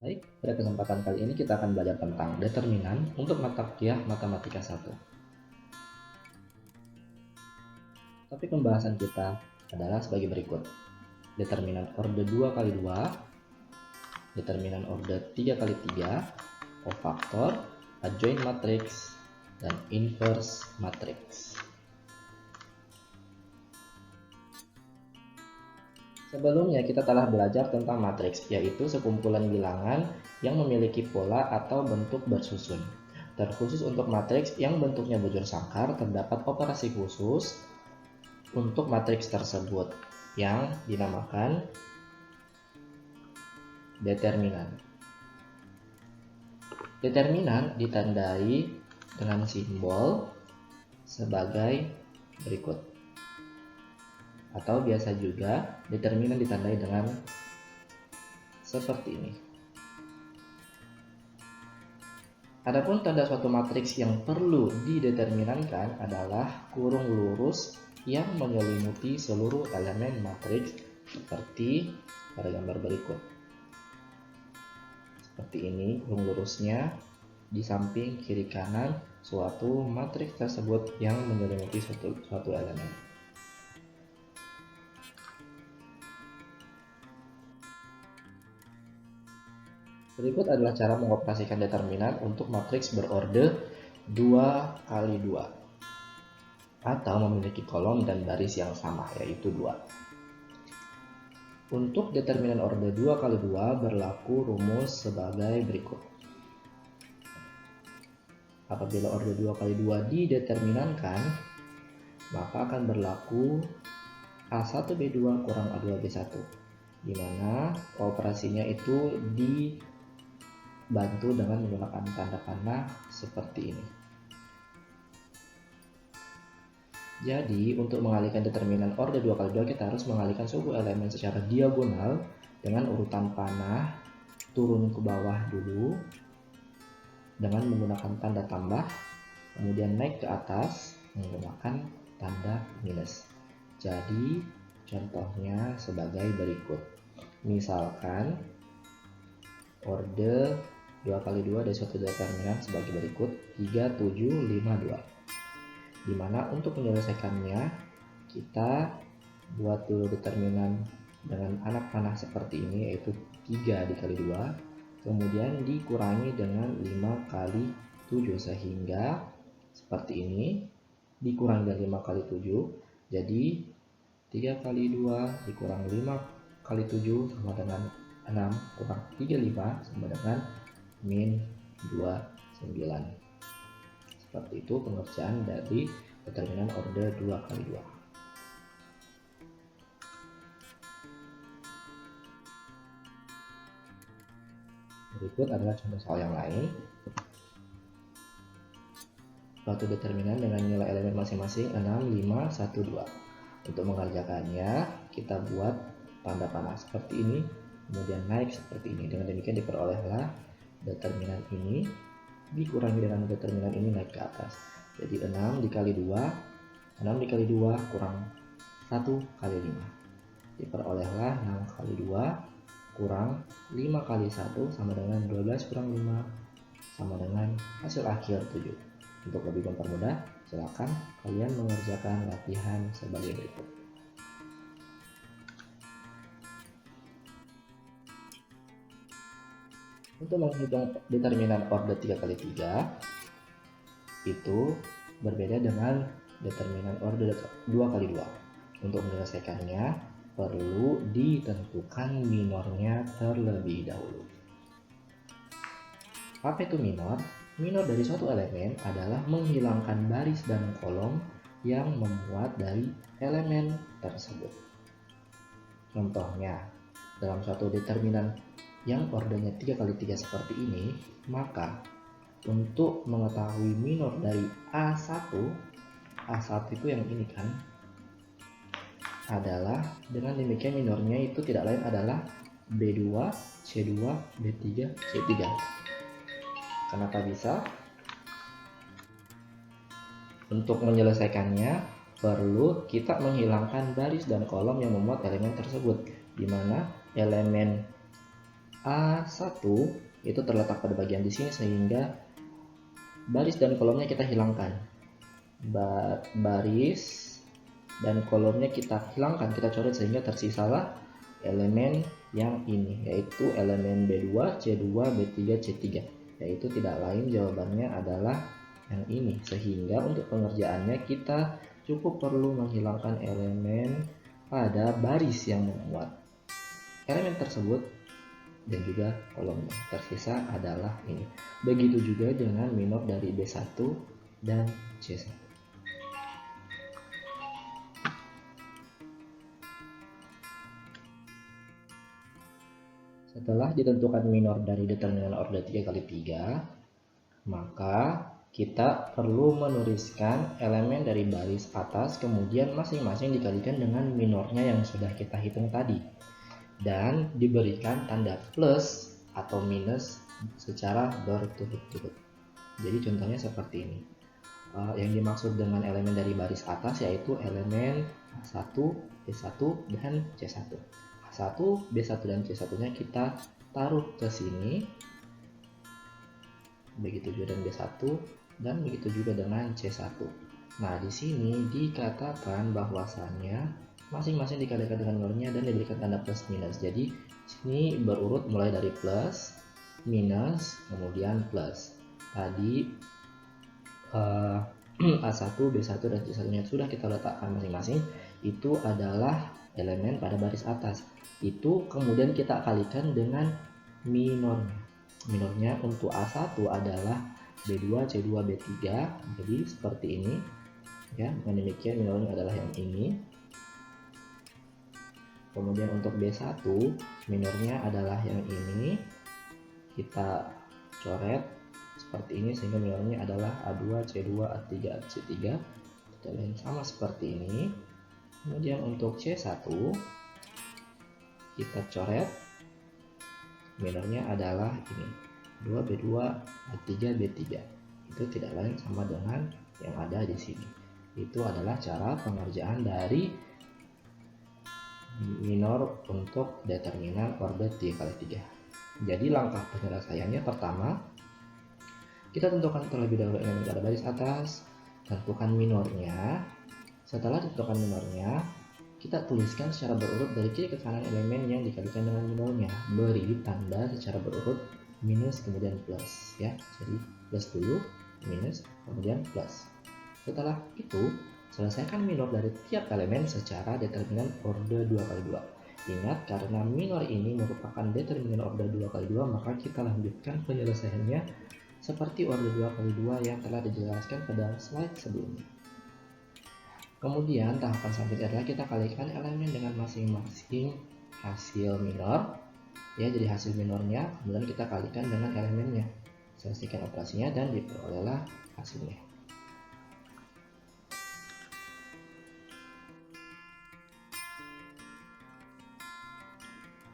Baik, pada kesempatan kali ini kita akan belajar tentang determinan untuk mata kuliah Matematika 1. Topik pembahasan kita adalah sebagai berikut. Determinan orde 2 kali 2, determinan orde 3 kali 3, cofaktor, adjoint matrix, dan inverse matrix. Sebelumnya kita telah belajar tentang matriks, yaitu sekumpulan bilangan yang memiliki pola atau bentuk bersusun. Terkhusus untuk matriks yang bentuknya bujur sangkar, terdapat operasi khusus untuk matriks tersebut yang dinamakan determinan. Determinan ditandai dengan simbol sebagai berikut. Atau biasa juga determinan ditandai dengan seperti ini. Adapun tanda suatu matriks yang perlu dideterminankan adalah kurung lurus yang menyelimuti seluruh elemen matriks seperti pada gambar berikut. Seperti ini kurung lurusnya di samping kiri kanan suatu matriks tersebut yang menyelimuti suatu elemen. Berikut adalah cara mengoperasikan determinan untuk matriks berorde 2 kali 2 atau memiliki kolom dan baris yang sama, yaitu 2. Untuk determinan orde 2 kali 2 berlaku rumus sebagai berikut. Apabila orde 2 kali 2 dideterminankan, maka akan berlaku A1B2 kurang A2B1, di mana operasinya itu dibantu dengan menggunakan tanda panah seperti ini. Jadi untuk mengalihkan determinan orde 2 kali 2 kita harus mengalihkan suku elemen secara diagonal dengan urutan panah turun ke bawah dulu dengan menggunakan tanda tambah, kemudian naik ke atas menggunakan tanda minus. Jadi contohnya sebagai berikut. Misalkan orde 2 kali 2 dari suatu determinan sebagai berikut 3752, dimana untuk menyelesaikannya kita buat dulu determinan dengan anak panah seperti ini, yaitu 3 dikali 2 kemudian dikurangi dengan 5 kali 7 sehingga seperti ini dikurangi dari 5 kali 7 jadi 3 kali 2 dikurang 5 kali 7 sama dengan 6 kurang 35 sama dengan min 29. Seperti itu pengerjaan dari determinan orde 2 kali 2. Berikut adalah contoh soal yang lain. Suatu determinan dengan nilai elemen masing-masing 6, 5, 1, 2. Untuk mengerjakannya kita buat tanda panah seperti ini, kemudian naik seperti ini. Dengan demikian diperolehlah determinan ini dikurangi dengan determinan ini naik ke atas. Jadi 6 dikali 2, 6 dikali 2 kurang 1 kali 5. Diperolehlah 6 kali 2 kurang 5 kali 1 sama dengan 12 kurang 5 sama dengan hasil akhir 7. Untuk lebih mempermudah, silakan kalian mengerjakan latihan sebagai berikut. Untuk menghitung determinan orde 3 kali 3 itu berbeda dengan determinan orde 2 kali 2. Untuk menyelesaikannya perlu ditentukan minornya terlebih dahulu. Apa itu minor? Minor dari suatu elemen adalah menghilangkan baris dan kolom yang memuat dari elemen tersebut. Contohnya, dalam suatu determinan yang ordenya 3 kali 3 seperti ini, maka untuk mengetahui minor dari A1 itu yang ini kan, adalah dengan demikian minornya itu tidak lain adalah B2, C2, B3, C3. Kenapa bisa? Untuk menyelesaikannya perlu kita menghilangkan baris dan kolom yang memuat elemen tersebut, di mana elemen A1 itu terletak pada bagian di sini sehingga baris dan kolomnya kita hilangkan. Baris dan kolomnya kita hilangkan, kita coret sehingga tersisalah elemen yang ini, yaitu elemen B2, C2, B3, C3, yaitu tidak lain jawabannya adalah yang ini. Sehingga untuk pengerjaannya kita cukup perlu menghilangkan elemen pada baris yang memuat elemen tersebut dan juga kolomnya. Tersisa adalah ini. Begitu juga dengan minor dari B1 dan C1. Setelah ditentukan minor dari determinan order 3 kali 3, maka kita perlu menuliskan elemen dari baris atas, kemudian masing-masing dikalikan dengan minornya yang sudah kita hitung tadi, dan diberikan tanda plus atau minus secara berturut-turut. Jadi contohnya seperti ini. Yang dimaksud dengan elemen dari baris atas yaitu elemen A1, B1, dan C1. A1, B1, dan C1-nya kita taruh ke sini. Begitu juga dengan B1 dan begitu juga dengan C1. Nah, di sini dikatakan bahwasannya masing-masing dikalikan dengan minornya dan diberikan tanda plus minus. Jadi sini berurut mulai dari plus, minus, kemudian plus. Tadi A1, B1, dan C1 yang sudah kita letakkan masing-masing itu adalah elemen pada baris atas. Itu kemudian kita kalikan dengan minornya. Minornya untuk A1 adalah B2, C2, B3. Jadi seperti ini. Ya, dengan demikian minornya adalah yang ini. Kemudian untuk B1 minornya adalah yang ini, kita coret seperti ini sehingga minornya adalah A2, C2, A3, C3. Kita lain sama seperti ini. Kemudian untuk C1 kita coret minornya adalah ini, A2, B2, A3, B3. Itu tidak lain sama dengan yang ada di sini. Itu adalah cara pengerjaan dari minor untuk determinan order 3 kali 3. Jadi langkah penyelesaiannya pertama, kita tentukan terlebih dahulu elemen pada baris atas, tentukan minornya. Setelah ditentukan minornya, kita tuliskan secara berurut dari kiri ke kanan elemen yang dikalikan dengan minornya. Beri tanda secara berurut minus kemudian plus ya. Jadi plus dulu, minus, kemudian plus. Setelah itu, selesaikan minor dari tiap elemen secara determinan order 2 kali 2. Ingat, karena minor ini merupakan determinan order 2 kali 2, maka kita lanjutkan penyelesaiannya seperti order 2 kali 2 yang telah dijelaskan pada slide sebelumnya. Kemudian tahapan selanjutnya adalah kita kalikan elemen dengan masing-masing hasil minor. Ya, jadi hasil minornya, kemudian kita kalikan dengan elemennya. Selesaikan operasinya dan diperolehlah hasilnya.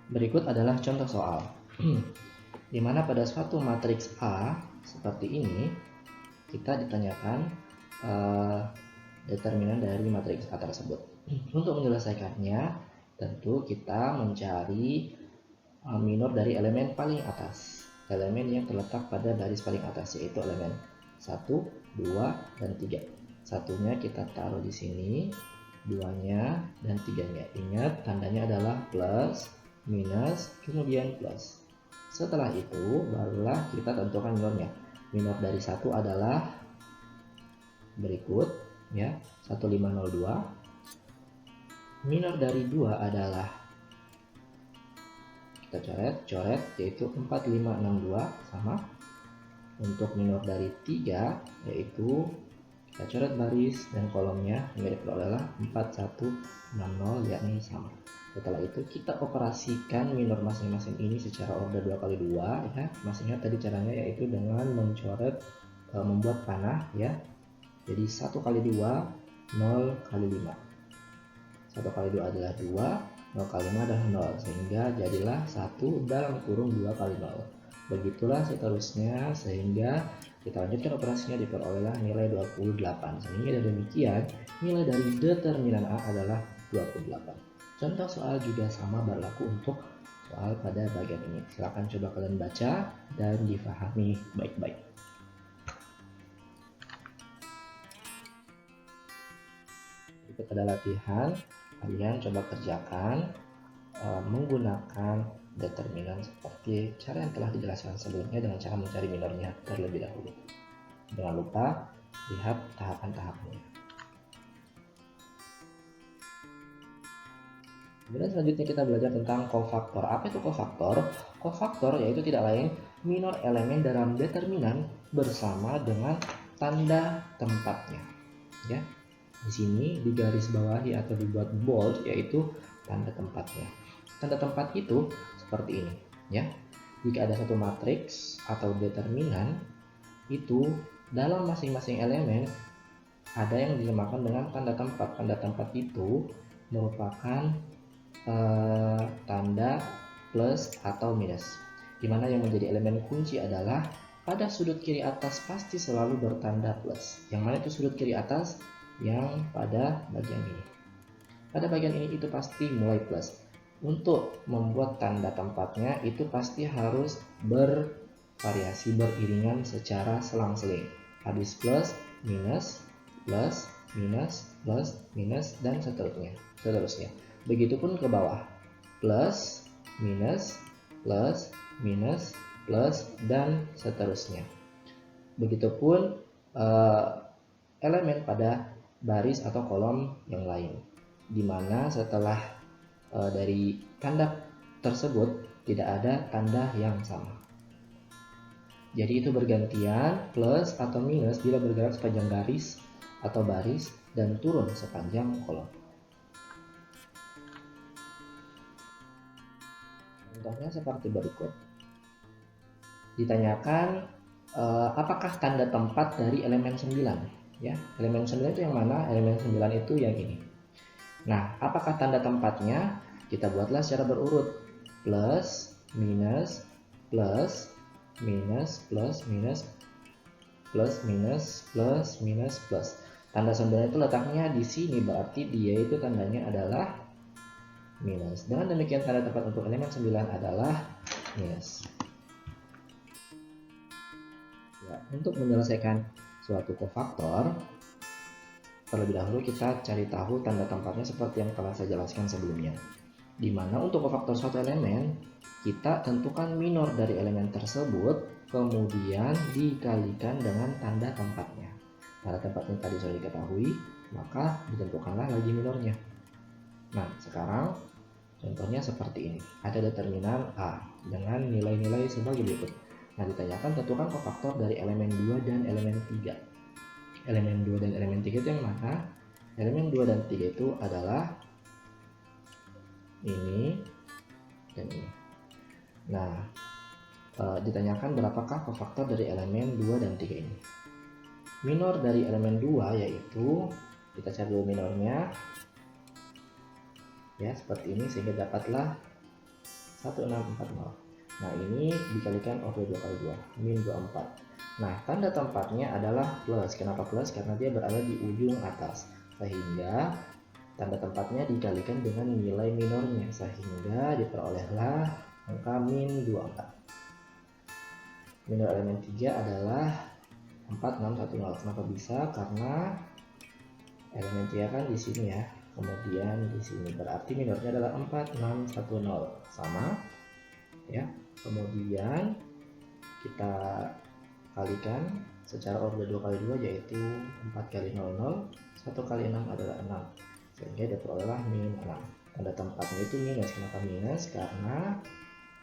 Berikut adalah contoh soal, di mana pada suatu matriks A seperti ini, kita ditanyakan determinan dari matriks A tersebut. Untuk menyelesaikannya, tentu kita mencari minor dari elemen paling atas, elemen yang terletak pada baris paling atas, yaitu elemen 1, 2, dan 3. Satunya kita taruh di sini, duanya, dan tiganya. Ingat, tandanya adalah plus, minus, kemudian plus. Setelah itu barulah kita tentukan minornya. Minor dari 1 adalah berikut ya, 1502. Minor dari 2 adalah, kita coret yaitu 4562 sama. Untuk minor dari 3 yaitu kita coret baris dan kolomnya hingga diperolehlah 4160 yakni sama. Setelah itu kita operasikan minor masing-masing ini secara order 2 kali 2 ya. Masih ingat tadi caranya yaitu dengan mencoret membuat panah ya. Jadi 1 kali 2 0 kali 5. 1 kali 2 adalah 2, 0 kali 5 adalah 0, sehingga jadilah 1 dalam kurung 2 kali 0. Begitulah seterusnya sehingga kita lanjutkan operasinya diperolehlah nilai 28. Sehingga dengan demikian nilai dari determinan A adalah 28. Contoh soal juga sama berlaku untuk soal pada bagian ini. Silahkan coba kalian baca dan difahami baik-baik. Berikut ada latihan, kalian coba kerjakan menggunakan determinan seperti cara yang telah dijelaskan sebelumnya dengan cara mencari minornya terlebih dahulu. Jangan lupa lihat tahapan-tahapannya. Kemudian selanjutnya kita belajar tentang kofaktor. Apa itu kofaktor? Kofaktor yaitu tidak lain minor elemen dalam determinan bersama dengan tanda tempatnya. Ya, di sini di garis bawahi atau dibuat bold yaitu tanda tempatnya. Tanda tempat itu seperti ini. Ya, jika ada satu matriks atau determinan itu dalam masing-masing elemen ada yang dinamakan dengan tanda tempat. Tanda tempat itu merupakan tanda plus atau minus, dimana yang menjadi elemen kunci adalah pada sudut kiri atas pasti selalu bertanda plus. Yang mana itu sudut kiri atas? Yang pada bagian ini. Pada bagian ini itu pasti mulai plus. Untuk membuat tanda tempatnya itu pasti harus bervariasi, beriringan secara selang-seling. Habis plus, minus, plus, minus, plus, minus, dan seterusnya. Begitupun ke bawah, plus, minus, plus, minus, plus, dan seterusnya. Begitupun elemen pada baris atau kolom yang lain, dimana setelah dari tanda tersebut tidak ada tanda yang sama. Jadi itu bergantian plus atau minus bila bergerak sepanjang garis atau baris dan turun sepanjang kolom. Contohnya seperti berikut. Ditanyakan apakah tanda tempat dari elemen 9? Ya, elemen 9 itu yang mana? Elemen 9 itu yang ini. Nah, apakah tanda tempatnya? Kita buatlah secara berurut. Plus, minus, plus, minus, plus, minus, plus, minus, plus, minus, plus. Tanda 9 itu letaknya di sini, berarti dia itu tandanya adalah minus. Dengan demikian tanda tempat untuk elemen 9 adalah minus. Ya, untuk menyelesaikan suatu kofaktor, terlebih dahulu kita cari tahu tanda tempatnya seperti yang telah saya jelaskan sebelumnya. Dimana untuk kofaktor suatu elemen, kita tentukan minor dari elemen tersebut, kemudian dikalikan dengan tanda tempatnya. Tanda tempatnya tadi sudah diketahui, maka ditentukanlah lagi minornya. Nah, sekarang contohnya seperti ini. Ada determinan A dengan nilai-nilai sebagai berikut. Nah, ditanyakan tentukan kofaktor dari elemen 2 dan elemen 3. Elemen 2 dan elemen 3 itu yang mana? Elemen 2 dan 3 itu adalah ini dan ini. Nah, ditanyakan berapakah kofaktor dari elemen 2 dan 3 ini. Minor dari elemen 2 yaitu, kita cari dulu minornya. Ya, seperti ini sehingga dapatlah 1640. Nah, ini dikalikan oleh 2 kali 2, min 24. Nah, tanda tempatnya adalah plus. Kenapa plus? Karena dia berada di ujung atas. Sehingga tanda tempatnya dikalikan dengan nilai minornya. Sehingga diperolehlah angka min 24. Minor elemen 3 adalah 4610. Kenapa bisa? Karena elemen 3 kan di sini ya. Kemudian di sini berarti minornya adalah 4610, sama ya. Kemudian kita kalikan secara order 2 kali 2 yaitu 4 kali 00, 1 kali 6 adalah 6, sehingga diperolehlah min 6. Tanda tempatnya itu minus. Kenapa minus? Karena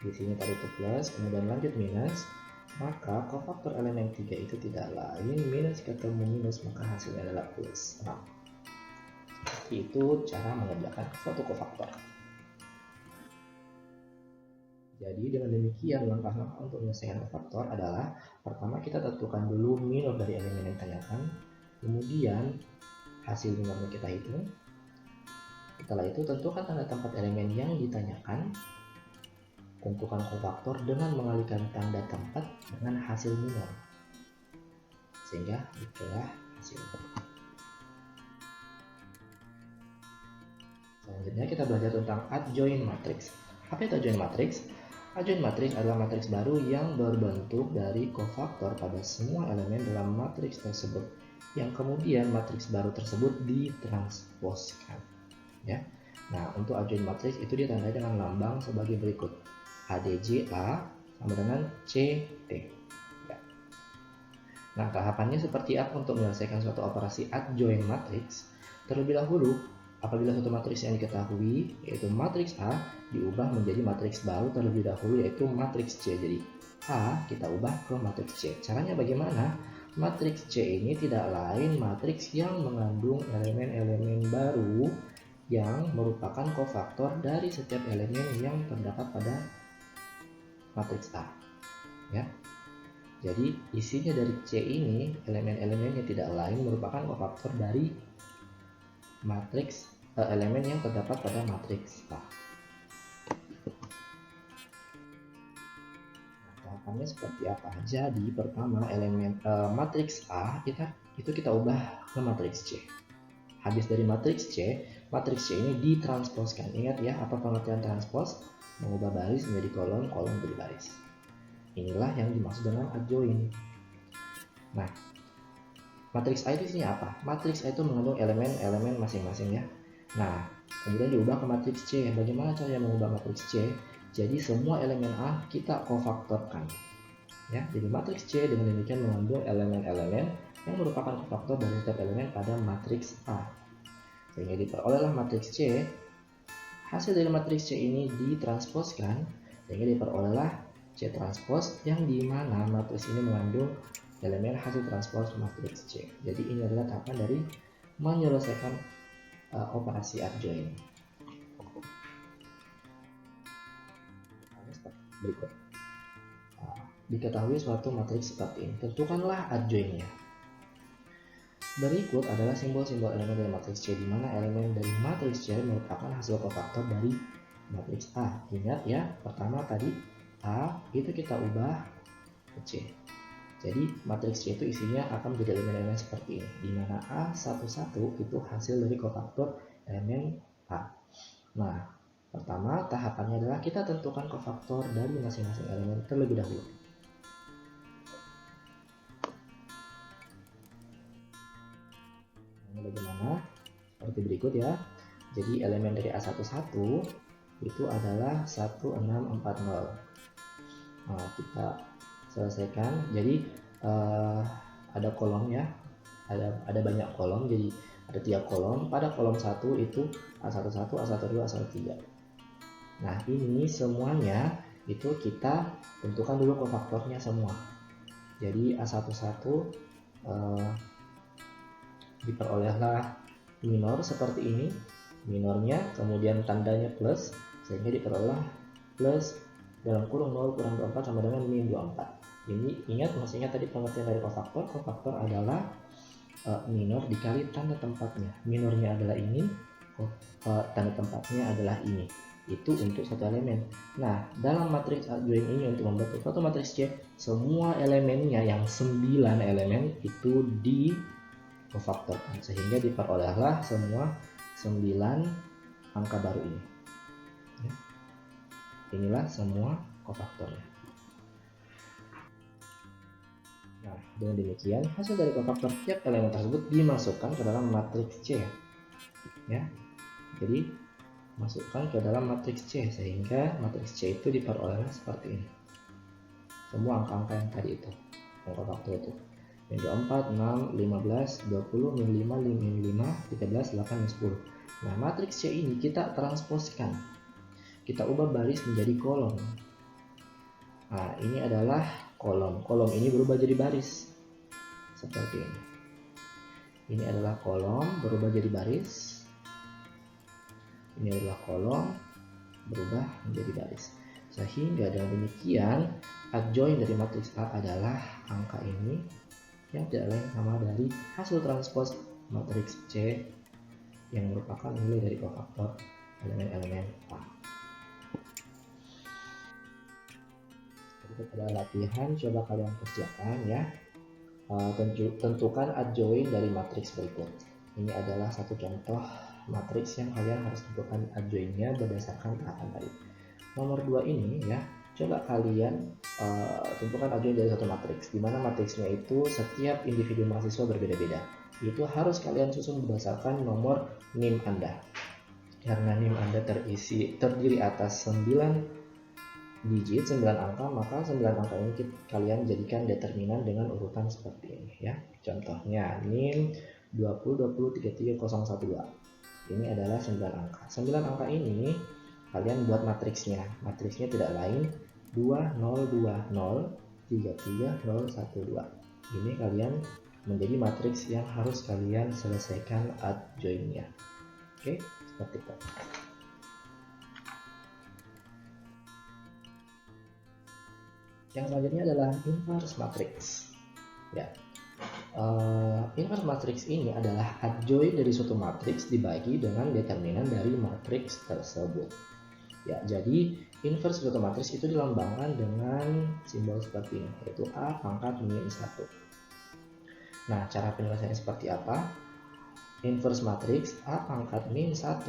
di sini tadi itu plus, kemudian lanjut minus, maka kofaktor elemen 3 itu tidak lain minus ketemu minus, maka hasilnya adalah plus 6. Itu cara mengerjakan suatu kofaktor. Jadi dengan demikian langkah-langkah untuk menyelesaikan kofaktor adalah, pertama kita tentukan dulu minor dari elemen yang ditanyakan, kemudian hasil minornya kita hitung. Setelah itu tentukan tanda tempat elemen yang ditanyakan, tentukan kofaktor dengan mengalihkan tanda tempat dengan hasil minor, sehingga itulah hasil. Selanjutnya kita belajar tentang adjoint matrix. Apa itu adjoint matrix? Adjoint matrix adalah matriks baru yang berbentuk dari kofaktor pada semua elemen dalam matriks tersebut, yang kemudian matriks baru tersebut ditransposkan. Ya. Nah, untuk adjoint matrix itu ditandai dengan lambang sebagai berikut. ADJ-A sama dengan CT. Ya. Nah, tahapannya seperti apa untuk menyelesaikan suatu operasi adjoint matrix? Terlebih dahulu, apabila suatu matriks yang diketahui, yaitu matriks A, diubah menjadi matriks baru terlebih dahulu, yaitu matriks C. Jadi, A kita ubah ke matriks C. Caranya bagaimana? Matriks C ini tidak lain matriks yang mengandung elemen-elemen baru yang merupakan kofaktor dari setiap elemen yang terdapat pada matriks A. Ya. Jadi, isinya dari C ini, elemen-elemennya tidak lain merupakan kofaktor dari matriks elemen yang terdapat pada matriks A. Nah, tahapannya seperti apa? Jadi pertama elemen matriks A itu kita ubah ke matriks C. Habis dari matriks C ini ditransposkan. Ingat ya, apa pengertian transpos? Mengubah baris menjadi kolom, kolom menjadi baris. Inilah yang dimaksud dengan adjoint. Nah, matriks A itu isinya apa? Matriks A itu mengandung elemen-elemen masing-masing ya. Nah, kemudian diubah ke matriks C. Bagaimana caranya mengubah matriks C? Jadi semua elemen A kita kofaktorkan. Ya, jadi matriks C dengan demikian mengandung elemen-elemen yang merupakan kofaktor dari setiap elemen pada matriks A. Sehingga diperolehlah matriks C. Hasil dari matriks C ini ditransposkan sehingga diperolehlah C transpos, yang dimana matriks ini mengandung elemen hasil transpos matriks C. Jadi ini adalah tahapan dari menyelesaikan operasi adjoint. Berikut. Diketahui suatu matriks seperti ini, tentukanlah adjointnya. Berikut adalah simbol-simbol elemen dari matriks C, di mana elemen dari matriks C merupakan hasil kofaktor dari matriks A. Ingat ya, pertama tadi A itu kita ubah ke C. Jadi matriks C itu isinya akan menjadi elemen-elemen seperti ini, di mana A11 itu hasil dari kofaktor elemen A. Nah, pertama tahapannya adalah kita tentukan kofaktor dari masing-masing elemen terlebih dahulu. Ini bagaimana? Seperti berikut ya. Jadi elemen dari A11 itu adalah 1640. Nah, kita selesaikan. Jadi ada kolom ya, ada banyak kolom, jadi ada 3 kolom. Pada kolom 1 itu A11, A12, A13. Nah, ini semuanya itu kita tentukan dulu kofaktornya semua. Jadi A11 diperolehlah minor seperti ini, minornya, kemudian tandanya plus, sehingga diperoleh plus dalam kurung 0 kurang 24 sama dengan min 24. Ini ingat, masih ingat tadi pengertian dari kofaktor. Kofaktor adalah minor dikali tanda tempatnya. Minornya adalah ini, tanda tempatnya adalah ini. Itu untuk satu elemen. Nah, dalam matriks adjoint ini untuk membentuk suatu matriks C, semua elemennya yang 9 elemen itu di kofaktorkan, sehingga diperolehlah semua 9 angka baru ini. Ya. Inilah semua kofaktornya. Nah, dengan demikian hasil dari kofaktor tiap elemen tersebut dimasukkan ke dalam matriks C. Ya. Jadi masukkan ke dalam matriks C, sehingga matriks C itu diperoleh seperti ini. Semua angka-angka yang tadi itu, angka kofaktor itu. Min 24, 6, 15, 20, min 5, min 5, 13, 8, min 10. Nah, matriks C ini kita transposkan. Kita ubah baris menjadi kolom. Nah, ini adalah kolom. Kolom ini berubah jadi baris. Seperti ini. Ini adalah kolom berubah jadi baris. Ini adalah kolom berubah menjadi baris. Sehingga dengan demikian adjoint dari matriks A adalah angka ini, yang tidak lain sama dari hasil transpos matriks C yang merupakan nilai dari kofaktor elemen-elemen A. Itu adalah latihan, coba kalian kerjakan ya. Tentukan adjoint dari matriks berikut. Ini adalah satu contoh matriks yang kalian harus tentukan adjointnya berdasarkan tahapan tadi. nomor 2 ini ya, coba kalian tentukan adjoint dari satu matriks, di mana matriksnya itu setiap individu mahasiswa berbeda-beda. Itu harus kalian susun berdasarkan nomor NIM Anda. Karena NIM Anda terdiri atas 9 digit, 9 angka, maka 9 angka ini kalian jadikan determinan dengan urutan seperti ini ya. Contohnya NIM 2020330112. Ini adalah 9 angka. 9 angka ini kalian buat matriksnya. Matriksnya tidak lain 202033012. Ini kalian menjadi matriks yang harus kalian selesaikan adjointnya. Oke, seperti itu. Yang selanjutnya adalah inverse matrix. Ya, inverse matrix ini adalah adjoint dari suatu matriks dibagi dengan determinan dari matriks tersebut. Ya, jadi inverse suatu matriks itu dilambangkan dengan simbol seperti ini, yaitu A pangkat min 1. Nah, cara penyelesaiannya seperti apa? Inverse matriks A pangkat min 1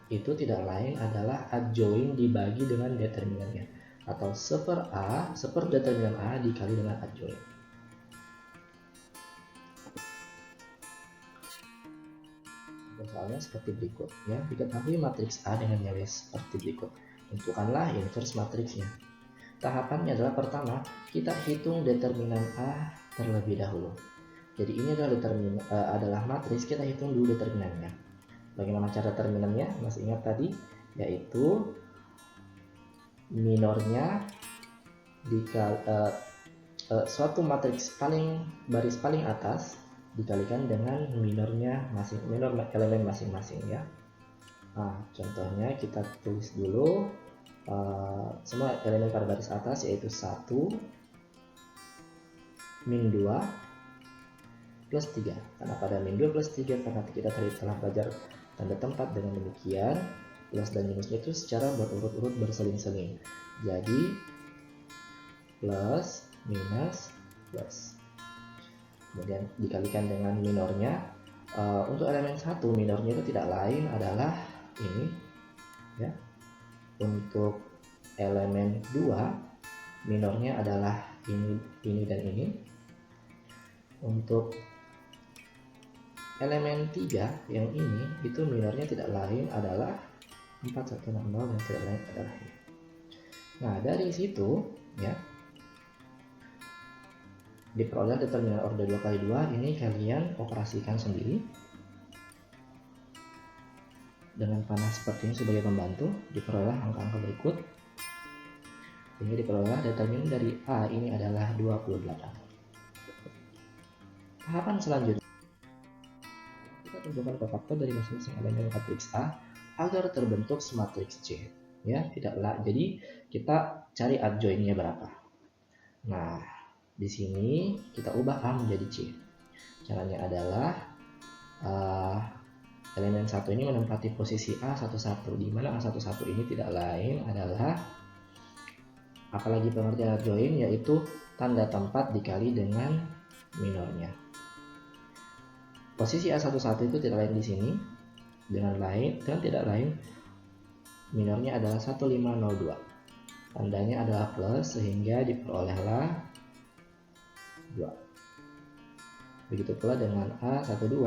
itu tidak lain adalah adjoint dibagi dengan determinannya, atau seper A, seper determinan A dikali dengan adjoint. Soalnya seperti berikut ya. Diketahui matriks A dengan nilai seperti berikut, tentukanlah inverse matriksnya. Tahapannya adalah pertama, kita hitung determinan A terlebih dahulu. Jadi ini adalah matriks, kita hitung dulu determinannya. Bagaimana cara determinannya? Masih ingat tadi? Yaitu minornya suatu matriks baris paling atas dikalikan dengan minor elemen masing-masing ya. Nah, contohnya kita tulis dulu semua elemen pada baris atas, yaitu 1 min 2 plus 3. Karena pada min 2 plus 3, karena kita tadi telah belajar tanda tempat dengan demikian, plus dan minusnya itu secara berurut-urut berseling-seling. Jadi plus minus plus, kemudian dikalikan dengan minornya. Untuk elemen 1 minornya itu tidak lain adalah ini ya. Untuk elemen 2 minornya adalah ini dan ini. Untuk elemen 3 yang ini itu minornya tidak lain adalah 4160 dan tidak lain adalah ini. Nah, dari situ ya, diperoleh determinan order 2 kali 2 ini kalian operasikan sendiri dengan panah seperti ini sebagai pembantu. Diperoleh angka-angka berikut. Ini diperoleh determinan dari A ini adalah 28. Tahapan selanjutnya, kita tentukan kofaktor dari masing-masing elemen matriks A agar terbentuk matriks C. Ya, jadi kita cari adjointnya berapa. Nah, di sini kita ubah A menjadi C. Caranya adalah elemen 1 ini menempati posisi A11, di mana A11 ini tidak lain adalah, apalagi pengertian adjoint, yaitu tanda tempat dikali dengan minornya. Posisi A11 itu tidak lain di sini dengan tidak lain minornya adalah 1502. Tandanya adalah plus sehingga diperolehlah 2. Begitu pula dengan A12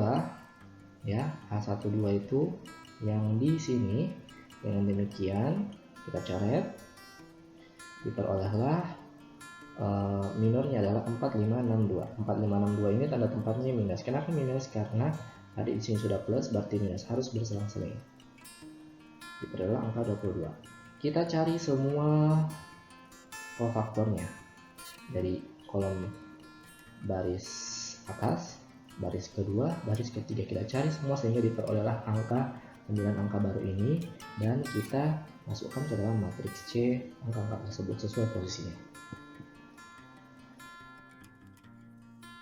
ya. A12 itu yang di sini dengan demikian kita coret, diperolehlah minornya adalah 4562. 4562 ini tanda tempatnya minus. Kenapa minus? Karena tadi di sini sudah plus, berarti minus, harus berselang-seling. Diperoleh angka 22. Kita cari semua kofaktornya dari kolom baris atas, baris kedua, baris ketiga. Kita cari semua sehingga diperolehlah angka 9 angka baru ini, dan kita masukkan ke dalam matriks C angka-angka tersebut sesuai posisinya.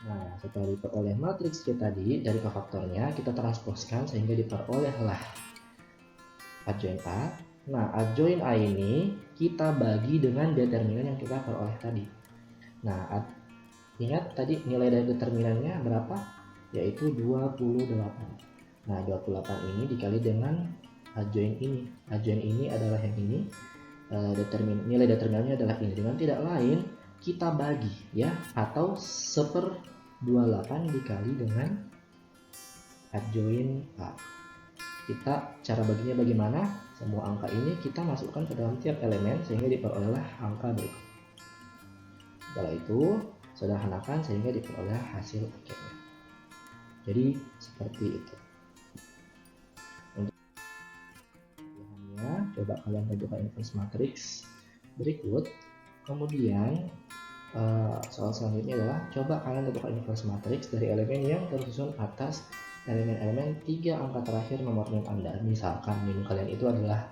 Nah, setelah diperoleh matriks C tadi dari kofaktornya, kita transposkan sehingga diperolehlah adjoint A. Nah, adjoint A ini kita bagi dengan determinan yang kita peroleh tadi. Nah, ingat tadi nilai dari determinannya berapa? Yaitu 28. Nah, 28 ini dikali dengan adjoint ini. Adjoint ini adalah yang ini. nilai determinannya adalah ini. Dengan tidak lain, kita bagi ya, atau 1/28 dikali dengan adjoint A. Cara baginya bagaimana? Semua angka ini kita masukkan ke dalam tiap elemen sehingga diperolehlah angka berikut. Setelah itu sederhanakan sehingga diperoleh hasil akhirnya. Jadi seperti itu. Untuk coba kalian tentukan inverse matrix berikut. Kemudian soal selanjutnya adalah coba kalian tentukan inverse matrix dari elemen yang tersusun atas elemen-elemen 3 angka terakhir nomor NIM Anda. Misalkan NIM kalian itu adalah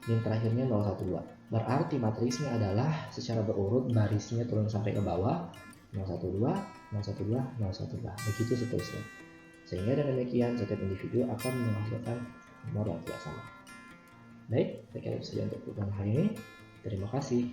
NIM terakhirnya 012. Berarti matriksnya adalah secara berurut barisnya turun sampai ke bawah 012, 012, 012. Begitu seterusnya. Sehingga dengan demikian setiap individu akan menghasilkan nomor yang tidak sama. Baik, sekian episode untuk hari ini. Terima kasih.